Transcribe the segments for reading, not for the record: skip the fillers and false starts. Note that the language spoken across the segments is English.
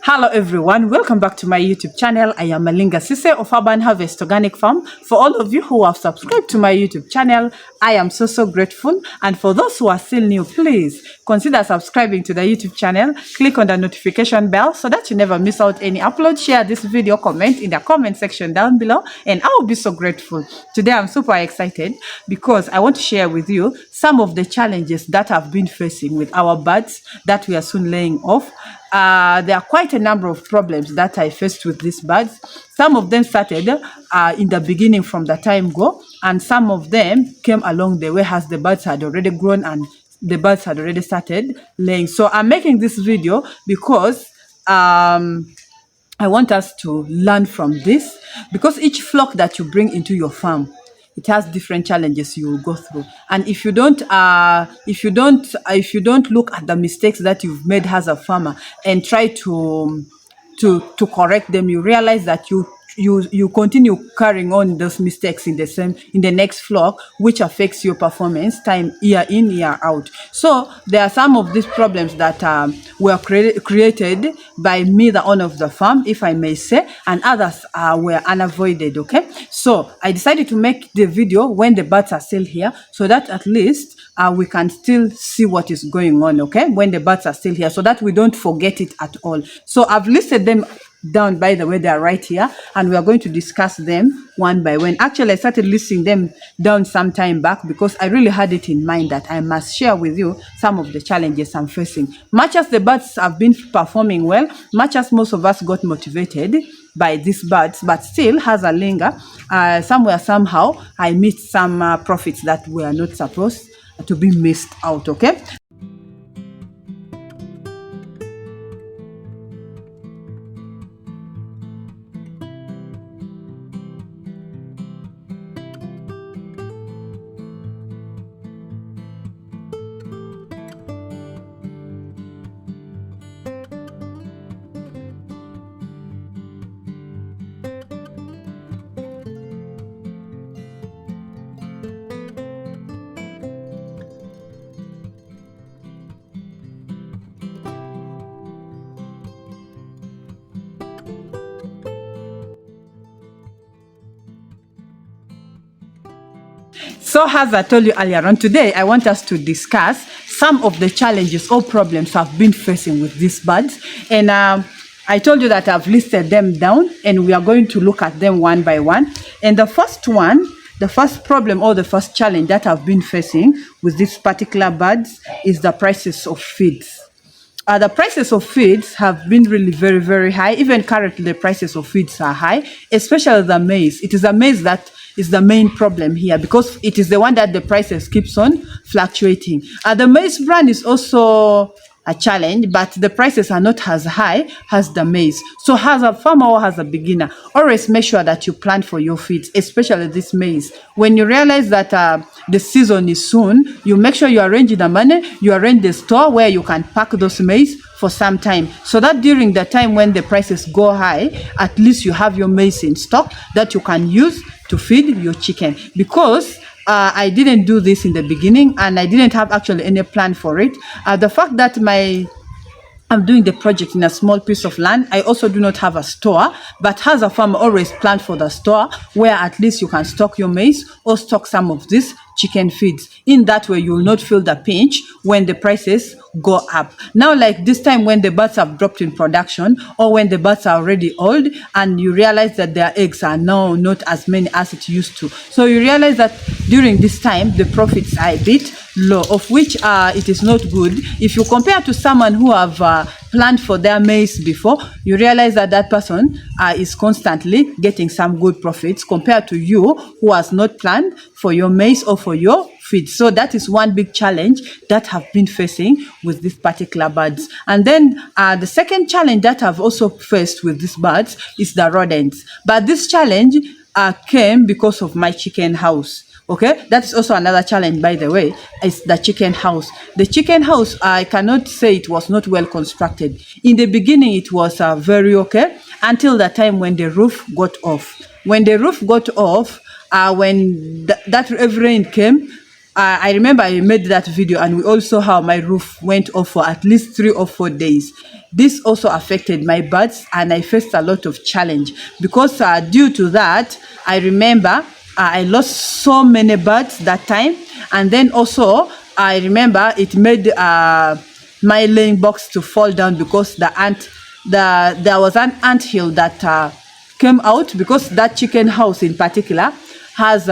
Hello everyone, welcome back to my YouTube channel. I am Malinga Sise of Urban Harvest Organic Farm. For all of you who have subscribed to my YouTube channel, I am so grateful. And for those who are still new, please consider subscribing to the YouTube channel. Click on the notification bell so that you never miss out any upload. Share this video, comment in the comment section down below, and I will be so grateful. Today I'm super excited because I want to share with you some of the challenges that I've been facing with our birds that we are soon laying off. There are quite a number of problems that I faced with these birds. Some of them started in the beginning from the time go, and some of them came along the way as the birds had already grown and the birds had already started laying. So I'm making this video because I want us to learn from this, because each flock that you bring into your farm, it has different challenges you will go through. And if you don't look at the mistakes that you've made as a farmer and try to correct them, you realize that you continue carrying on those mistakes in the next flock, which affects your performance time year in, year out. So there are some of these problems that were created by me, the owner of the farm, if I may say, and others were unavoided. Okay, so I decided to make the video when the birds are still here, so that at least we can still see what is going on, okay, when the birds are still here, so that we don't forget it at all. So I've listed them down, by the way, they are right here, and we are going to discuss them one by one. Actually, I started listing them down some time back because I really had it in mind that I must share with you some of the challenges I'm facing. Much as the birds have been performing well, much as most of us got motivated by these birds, but still has a linger, somewhere, somehow, I missed some profits that were not supposed to be missed out, okay? So as I told you earlier on, today I want us to discuss some of the challenges or problems I've been facing with these birds. And I told you that I've listed them down, and we are going to look at them one by one. And the first one, the first problem or the first challenge that I've been facing with these particular birds is the prices of feeds. The prices of feeds have been really very high. Even currently, the prices of feeds are high, especially the maize. It is the maize that is the main problem here, because it is the one that the prices keeps on fluctuating. The maize bran is also a challenge, but the prices are not as high as the maize. So as a farmer or as a beginner, always make sure that you plan for your feeds, especially this maize. When you realize that the season is soon, you make sure you arrange the money, you arrange the store where you can pack those maize for some time, so that during the time when the prices go high, at least you have your maize in stock that you can use to feed your chicken. Because I didn't do this in the beginning, and I didn't have actually any plan for it. The fact that I'm doing the project in a small piece of land, I also do not have a store, but as a farmer, always plan for the store where at least you can stock your maize or stock some of these chicken feeds. In that way, you will not feel the pinch when the prices go up. Now, like this time when the birds have dropped in production, or when the birds are already old and you realize that their eggs are now not as many as it used to. So you realize that during this time, the profits are a bit low, of which it is not good. If you compare to someone who have planned for their maize before, you realize that that person is constantly getting some good profits compared to you who has not planned for your maize or for your feed. So that is one big challenge that I've been facing with these particular birds. And then the second challenge that I've also faced with these birds is the rodents. But this challenge came because of my chicken house. Okay, that's also another challenge, by the way, is the chicken house. The chicken house, I cannot say it was not well constructed. In the beginning, it was very okay, until the time when the roof got off. When the roof got off, when that heavy rain came, I remember I made that video, and we also how my roof went off for at least 3 or 4 days. This also affected my birds, and I faced a lot of challenge because due to that, I remember I lost so many birds that time. And then also I remember it made my laying box to fall down because there was an ant hill that came out, because that chicken house in particular has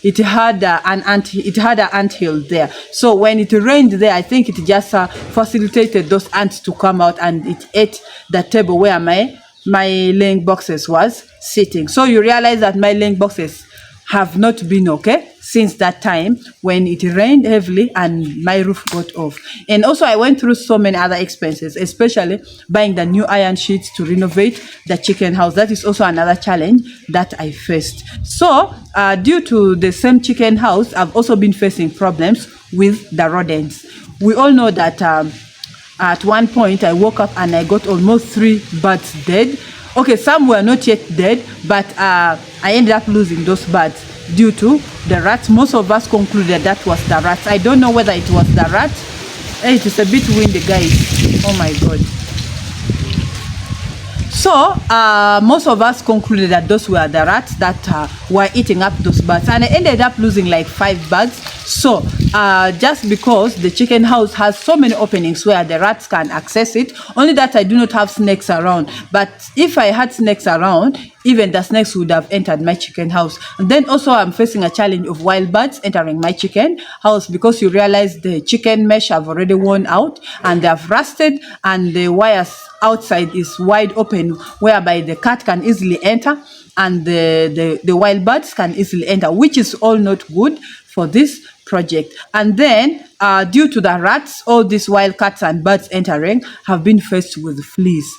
it had an ant hill there. So when it rained there, I think it just facilitated those ants to come out, and it ate the table where my laying boxes was sitting. So you realize that my laying boxes have not been okay since that time when it rained heavily and my roof got off. And also I went through so many other expenses, especially buying the new iron sheets to renovate the chicken house. That is also another challenge that I faced. So due to the same chicken house, I've also been facing problems with the rodents. We all know that at one point I woke up and I got almost 3 birds dead. Okay, some were not yet dead, but I ended up losing those birds due to the rats. Most of us concluded that was the rats. I don't know whether it was the rats. It is a bit windy, guys. Oh my God. So most of us concluded that those were the rats that were eating up those birds, and I ended up losing like 5 birds. So just because the chicken house has so many openings where the rats can access it, only that I do not have snakes around. But if I had snakes around, even the snakes would have entered my chicken house. And then also I'm facing a challenge of wild birds entering my chicken house, because you realize the chicken mesh have already worn out and they have rusted, and the wires outside is wide open, whereby the cat can easily enter and the wild birds can easily enter, which is all not good for this project. And then due to the rats, all these wild cats and birds entering have been faced with fleas.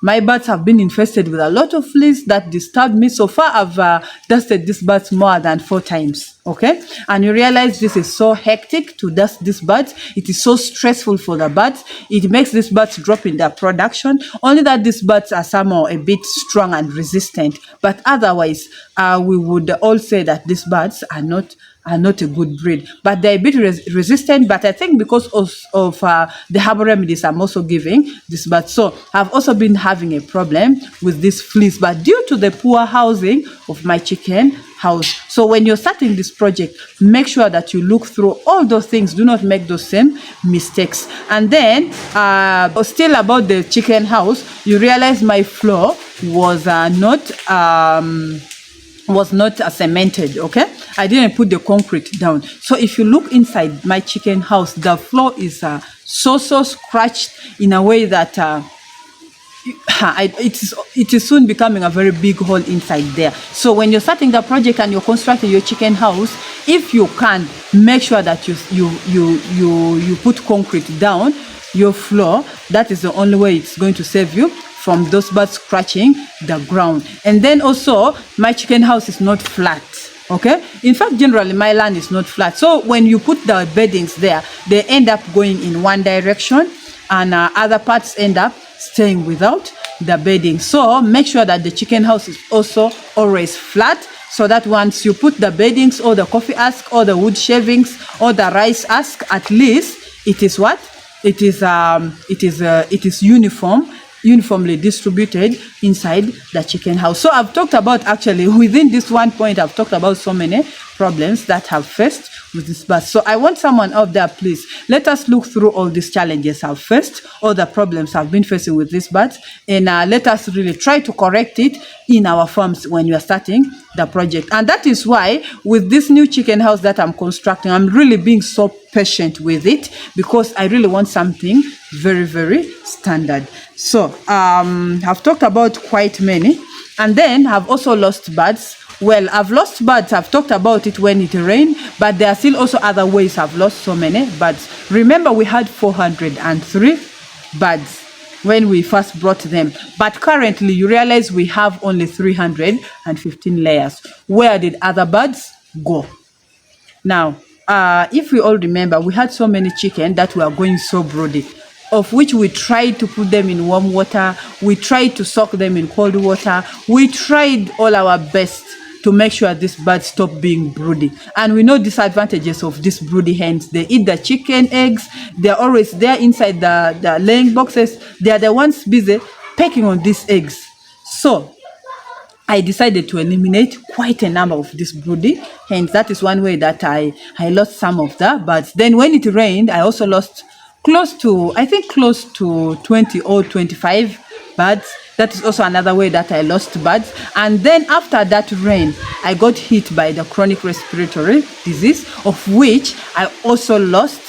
My birds have been infested with a lot of fleas that disturbed me. So far, I've dusted these birds more than 4 times. Okay, and you realize this is so hectic to dust these birds. It is so stressful for the birds. It makes these birds drop in their production. Only that these birds are somehow a bit strong and resistant, but otherwise, we would all say that these birds are not a good breed, but they're a bit resistant. But I think because of the herbal remedies I'm also giving this bird, so I've also been having a problem with these fleas, but due to the poor housing of my chicken house. So when you're starting this project, make sure that you look through all those things. Do not make those same mistakes. And then still about the chicken house, you realize my floor was not cemented. Okay, I didn't put the concrete down. So if you look inside my chicken house, the floor is so scratched in a way that it is soon becoming a very big hole inside there. So when you're starting the project and you're constructing your chicken house, if you can, make sure that you put concrete down your floor. That is the only way it's going to save you from those birds scratching the ground. And then also, my chicken house is not flat. Okay, in fact, generally my land is not flat. So when you put the beddings there, they end up going in one direction, and other parts end up staying without the bedding. So make sure that the chicken house is also always flat, so that once you put the beddings or the coffee husk or the wood shavings or the rice husk, at least it is what? It is uniformly distributed inside the chicken house. So I've talked about, actually within this one point, I've talked about so many problems that have faced with this bird. So I want someone out there, please let us look through all these challenges I've faced, all the problems I've been facing with these birds, and let us really try to correct it in our farms when you are starting the project. And that is why with this new chicken house that I'm constructing, I'm really being so patient with it, because I really want something very, very standard. So I've talked about quite many, and then I've also lost birds. Well, I've lost birds. I've talked about it when it rained, but there are still also other ways I've lost so many birds. Remember, we had 403 birds when we first brought them, but currently you realize we have only 315 layers. Where did other birds go? Now, if we all remember, we had so many chicken that were going so broody, of which we tried to put them in warm water, we tried to soak them in cold water, we tried all our best to make sure these birds stop being broody. And we know disadvantages of these broody hens. They eat the chicken eggs. They're always there inside the laying boxes. They are the ones busy pecking on these eggs. So I decided to eliminate quite a number of these broody hens. That is one way that I lost some of the birds. Then when it rained, I also lost close to 20 or 25 birds. That is also another way that I lost birds. And then after that rain, I got hit by the chronic respiratory disease, of which I also lost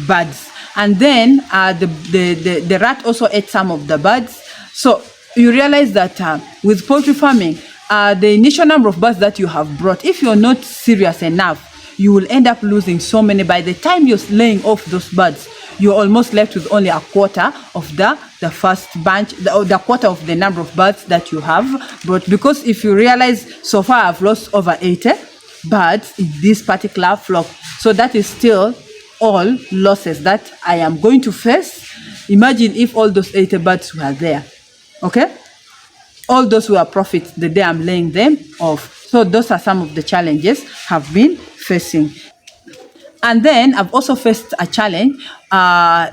birds. And then the rat also ate some of the birds. So you realize that with poultry farming, the initial number of birds that you have brought, if you're not serious enough, you will end up losing so many. By the time you're laying off those birds, you're almost left with only a quarter of the first bunch, the quarter of the number of birds that you have brought. Because if you realize, so far I've lost over 80 birds in this particular flock. So that is still all losses that I am going to face. Imagine if all those 80 birds were there. Okay, all those were profits the day I'm laying them off. So those are some of the challenges I've been facing. And then I've also faced a challenge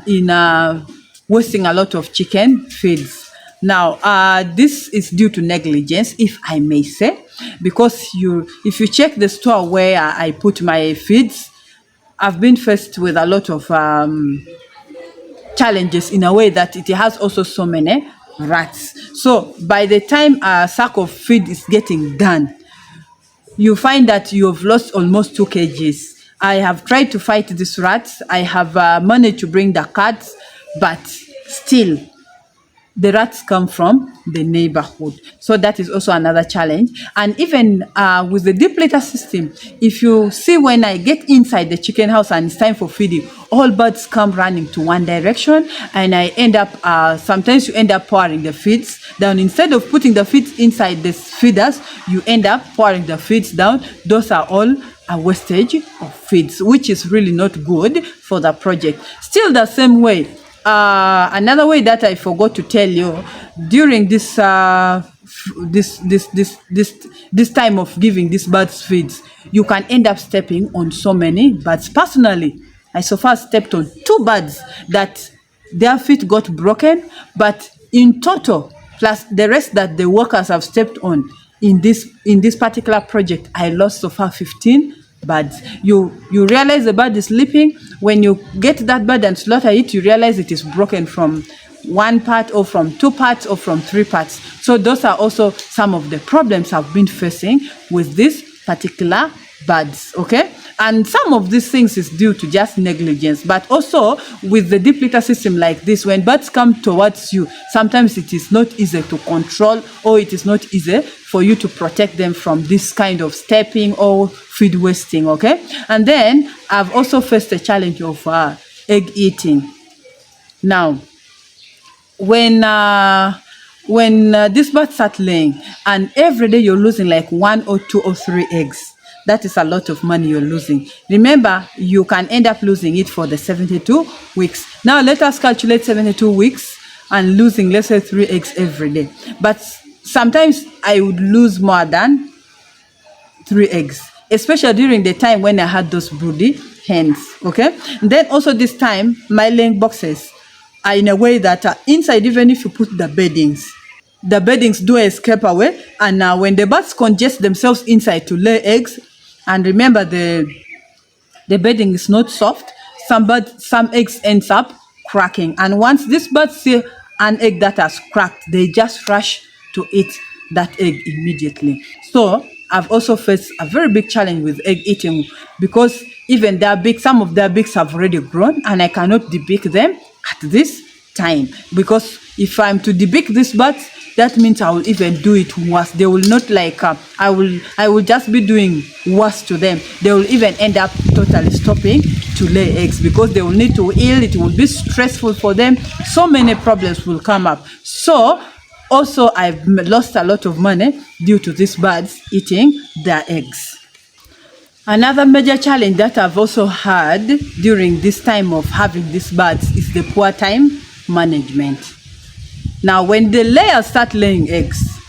in wasting a lot of chicken feeds. Now this is due to negligence, if I may say, because if you check the store where I put my feeds, I've been faced with a lot of challenges in a way that it has also so many rats. So by the time a sack of feed is getting done, you find that you have lost almost 2 kgs. I have tried to fight these rats. I have managed to bring the cats, but still the rats come from the neighborhood. So that is also another challenge. And even with the deep litter system, if you see when I get inside the chicken house and it's time for feeding, all birds come running to one direction, and I end up, sometimes you end up pouring the feeds down. Instead of putting the feeds inside the feeders, you end up pouring the feeds down. Those are all a wastage of feeds, which is really not good for the project. Still the same way, another way that I forgot to tell you during this this time of giving these birds feeds, you can end up stepping on so many birds. Personally, I so far stepped on 2 birds that their feet got broken, but in total, plus the rest that the workers have stepped on in this particular project, I lost so far 15 birds. You realize the bird is sleeping. When you get that bird and slaughter it, you realize it is broken from 1 part or from 2 parts or from 3 parts. So those are also some of the problems I've been facing with this particular birds. Okay, and some of these things is due to just negligence, but also with the deep litter system like this, when birds come towards you, sometimes it is not easy to control, or it is not easy for you to protect them from this kind of stepping or feed wasting. Okay, and then I've also faced the challenge of egg eating. Now when these birds start laying, and every day you're losing like 1 or 2 or 3 eggs, that is a lot of money you're losing. Remember, you can end up losing it for the 72 weeks. Now let us calculate 72 weeks and losing, let's say, 3 eggs every day. But sometimes I would lose more than 3 eggs, especially during the time when I had those broody hens. Okay, and then also this time my laying boxes are in a way that inside, even if you put the beddings do escape away, and when the birds congest themselves inside to lay eggs, and remember the bedding is not soft, some eggs ends up cracking, and once these birds see an egg that has cracked, they just rush to eat that egg immediately. So I've also faced a very big challenge with egg eating, because even their beaks, some of their beaks have already grown, and I cannot debeak them at this time, because if I'm to debeak these birds, that means I will even do it worse. They will not like, I will just be doing worse to them. They will even end up totally stopping to lay eggs, because they will need to eat. It will be stressful for them. So many problems will come up. So also I've lost a lot of money due to these birds eating their eggs. Another major challenge that I've also had during this time of having these birds is the poor time management. Now, when the layers start laying eggs,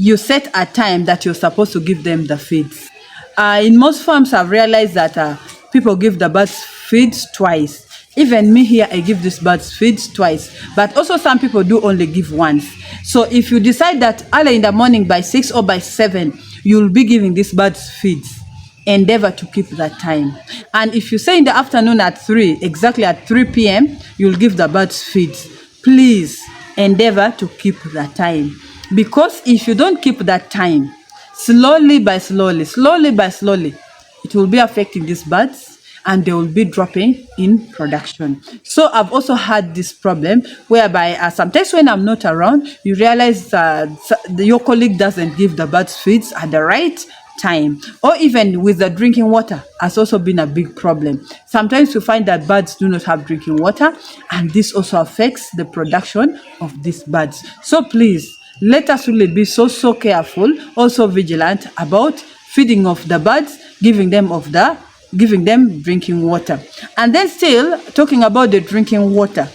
you set a time that you're supposed to give them the feeds. In most farms, I've realized that people give the birds feeds twice. Even me here, I give these birds feeds twice. But also some people do only give once. So if you decide that early in the morning by 6 or by 7, you'll be giving these birds feeds, endeavor to keep that time. And if you say in the afternoon at 3, exactly at 3 p.m., you'll give the birds feeds. Please endeavor to keep that time. Because if you don't keep that time, slowly by slowly, it will be affecting these birds and they will be dropping in production. So I've also had this problem whereby sometimes when I'm not around, you realize your colleague doesn't give the birds feeds at the right time, or even with the drinking water has also been a big problem. Sometimes you find that birds do not have drinking water, and this also affects the production of these birds. So please, let us really be so careful, also vigilant about feeding of the birds, giving them drinking water. And then still talking about the drinking water,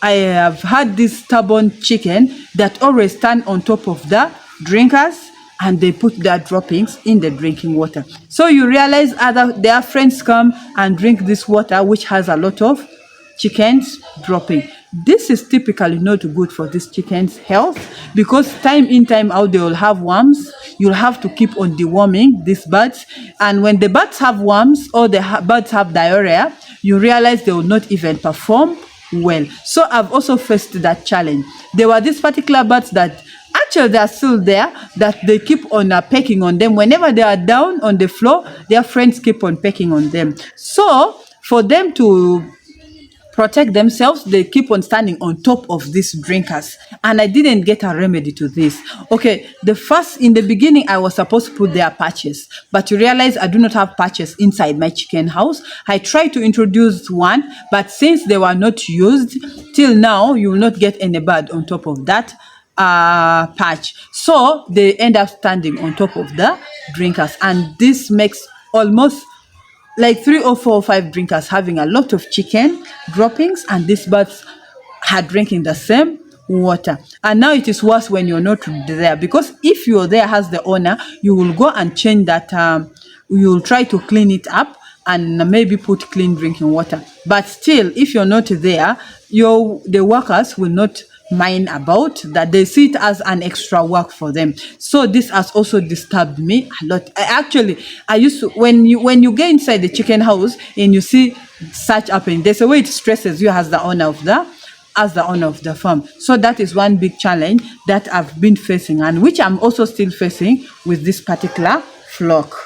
I have had this stubborn chicken that always stand on top of the drinkers and they put their droppings in the drinking water. So you realize their friends come and drink this water which has a lot of chickens dropping. This is typically not good for this chicken's health, because time in time out they will have worms. You'll have to keep on deworming these birds, and when the birds have worms or the birds have diarrhea, you realize they will not even perform well. So I've also faced that challenge. There were these particular birds that actually they are still there, that they keep on pecking on them. Whenever they are down on the floor, their friends keep on pecking on them. So for them to protect themselves, they keep on standing on top of these drinkers, and I didn't get a remedy to this. Okay, in the beginning I was supposed to put their patches, but you realize I do not have patches inside my chicken house. I tried to introduce one, but since they were not used till now, you will not get any bird on top of that patch. So they end up standing on top of the drinkers, and this makes almost like 3 or 4 or 5 drinkers having a lot of chicken droppings, and these birds are drinking the same water. And now it is worse when you're not there, because if you're there as the owner, you will go and change that, you will try to clean it up and maybe put clean drinking water. But still, if you're not there, the workers will not mind about that. They see it as an extra work for them. So this has also disturbed me a lot. I used to, when you get inside the chicken house and you see such happening, there's a way it stresses you as the owner of the farm. So that is one big challenge that I've been facing, and which I'm also still facing with this particular flock.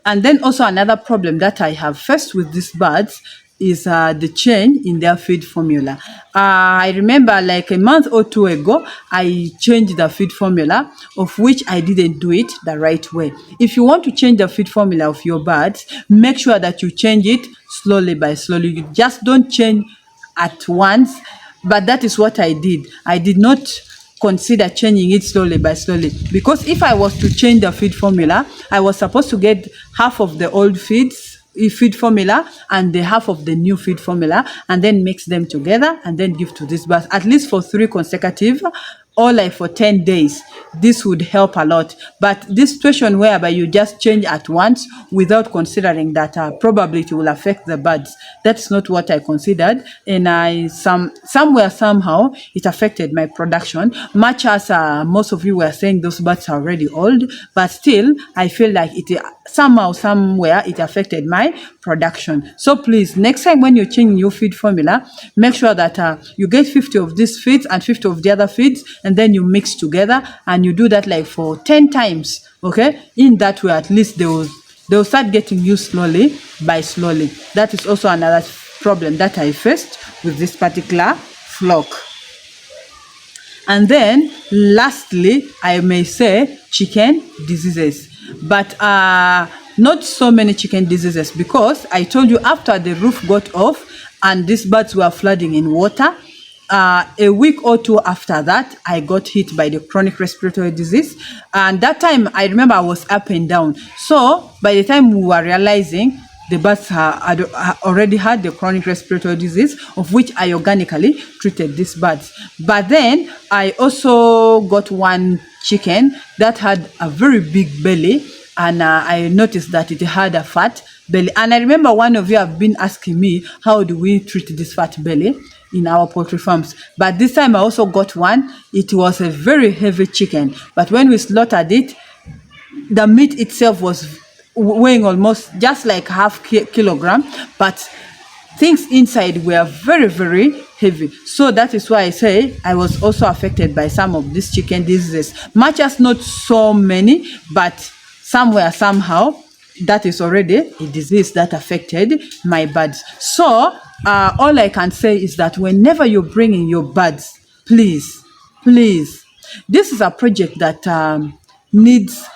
And then also another problem that I have faced with these birds is the change in their feed formula. I remember like a month or 2 ago, I changed the feed formula, of which I didn't do it the right way. If you want to change the feed formula of your birds, make sure that you change it slowly by slowly. You just don't change at once. But that is what I did. I did not consider changing it slowly by slowly, because if I was to change the feed formula, I was supposed to get half of the old feed formula and the half of the new feed formula, and then mix them together and then give to this bird at least for 3 consecutive, or like for 10 days. This would help a lot. But this situation whereby you just change at once without considering that probably it will affect the birds, that's not what I considered. And somehow it affected my production, much as most of you were saying those birds are already old. But still, I feel like it somewhere it affected my production. So please, next time when you're changing your feed formula, make sure that you get 50 of these feeds and 50 of the other feeds, and then you mix together, and you do that like for 10 times. Okay, in that way at least they'll start getting used slowly by slowly. That is also another problem that I faced with this particular flock. And then lastly, I may say chicken diseases, but not so many chicken diseases, because I told you after the roof got off and these birds were flooding in water, a week or 2 after that, I got hit by the chronic respiratory disease. And that time, I remember I was up and down. So by the time we were realizing, the birds had already had the chronic respiratory disease, of which I organically treated these birds. But then I also got one chicken that had a very big belly, and I noticed that it had a fat belly. And I remember one of you have been asking me, how do we treat this fat belly in our poultry farms? But this time I also got one. It was a very heavy chicken, but when we slaughtered it, the meat itself was weighing almost just like half kilogram, but things inside were very, very heavy. So that is why I say I was also affected by some of these chicken diseases. Much as not so many, but somewhere, somehow, that is already a disease that affected my birds. So all I can say is that whenever you're bringing your birds, please, please, this is a project that needs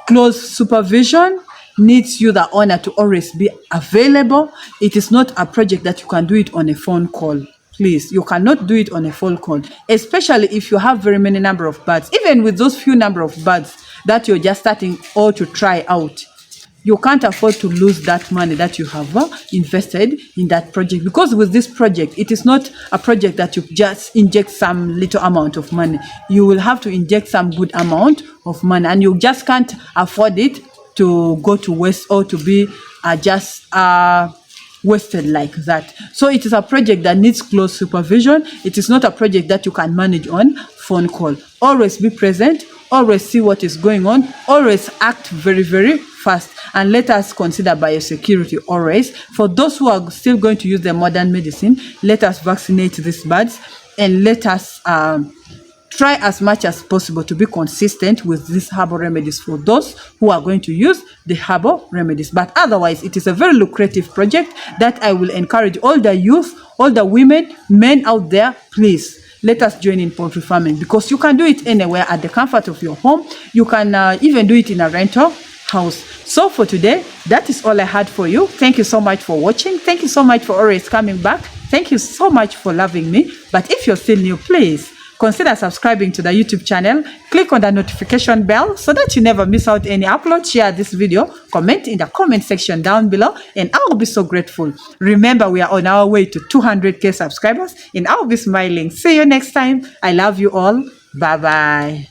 close supervision, needs you, the owner, to always be available. It is not a project that you can do it on a phone call. Please, you cannot do it on a phone call, especially if you have very many number of birds. Even with those few number of birds that you're just starting or to try out, you can't afford to lose that money that you have invested in that project. Because with this project, it is not a project that you just inject some little amount of money. You will have to inject some good amount of money, and you just can't afford it to go to waste or to be just wasted like that. So it is a project that needs close supervision. It is not a project that you can manage on phone call. Always be present, always see what is going on, always act very, very fast, and let us consider biosecurity always. For those who are still going to use the modern medicine, let us vaccinate these birds, and let us try as much as possible to be consistent with these herbal remedies for those who are going to use the herbal remedies. But otherwise, it is a very lucrative project that I will encourage all the youth, all the women, men out there, please, let us join in poultry farming, because you can do it anywhere at the comfort of your home. You can even do it in a rental house. So for today, that is all I had for you. Thank you so much for watching. Thank you so much for always coming back. Thank you so much for loving me. But if you're still new, please consider subscribing to the YouTube channel. Click on the notification bell so that you never miss out any upload. Share this video, comment in the comment section down below, and I will be so grateful. Remember, we are on our way to 200k subscribers, and I will be smiling. See you next time. I love you all. Bye bye.